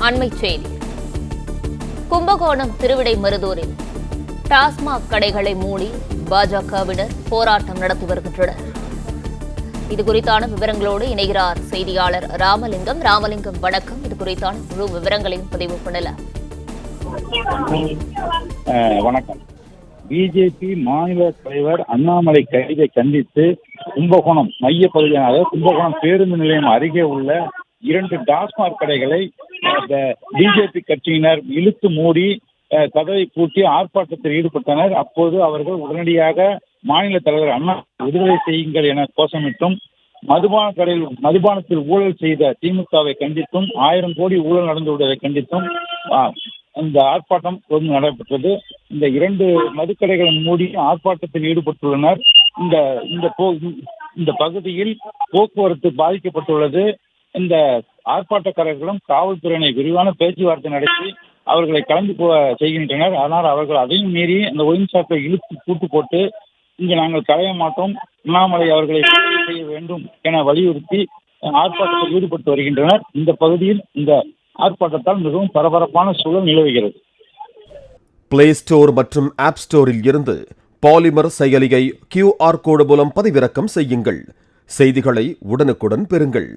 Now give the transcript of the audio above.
அண்மைச் செய்தி. கும்பகோணம் திருவிடைமருதூரில் டாஸ்மாக் கடைகளை மூடி பாஜகவினர் போராட்டம் நடத்தி வருகின்றனர். இதுகுறித்தான விவரங்களோடு இணைகிறார் செய்தியாளர் ராமலிங்கம். ராமலிங்கம், வணக்கம். இது குறித்தான முழு விவரங்களையும் பதிவு பண்ணலாம். வணக்கம். பிஜேபி மாநில தலைவர் அண்ணாமலை கைதை கண்டித்து கும்பகோணம் மையப்பகுதியாக கும்பகோணம் பேருந்து நிலையம் அருகே உள்ள 2 டாஸ்மாக் கடைகளை பிஜேபி கட்சியினர் இழுத்து மூடி கதவை பூட்டி ஆர்ப்பாட்டத்தில் ஈடுபட்டனர். அப்போது அவர்கள் உடனடியாக மாநில தலைவர் அண்ணா விடுதலை செய்யுங்கள் என கோஷமிட்டும், மதுபானத்தில் ஊழல் செய்த திமுகவை கண்டித்தும் 1000 கோடி ஊழல் நடந்து விடுவதை கண்டித்தும் இந்த ஆர்ப்பாட்டம் நடைபெற்றது. இந்த 2 மதுக்கடைகளும் மூடி ஆர்ப்பாட்டத்தில் ஈடுபட்டுள்ளனர். இந்த பகுதியில் போக்குவரத்து பாதிக்கப்பட்டுள்ளது. இந்த ஆர்ப்பாட்டக்காரர்களும் காவல்துறையினை விரிவான பேச்சுவார்த்தை நடத்தி அவர்களை கலந்து செய்கின்றனர். ஆனால் அவர்கள் அதையும் மீறி அந்த ஒயின் ஷாப்பை இழுத்து கூட்டு போட்டு இங்கு நாங்கள் களைய மாட்டோம், அண்ணாமலை அவர்களை செய்ய வேண்டும் என வலியுறுத்தி ஆர்ப்பாட்டத்தில் ஈடுபட்டு வருகின்றனர். இந்த பகுதியில் இந்த ஆர்ப்பாட்டத்தால் மிகவும் பரபரப்பான சூழல் நிலவுகிறது. பிளே ஸ்டோர் மற்றும் ஆப் ஸ்டோரில் இருந்து பாலிமர் செயலியை QR கோடு மூலம் பதிவிறக்கம் செய்யுங்கள். செய்திகளை உடனுக்குடன் பெறுங்கள்.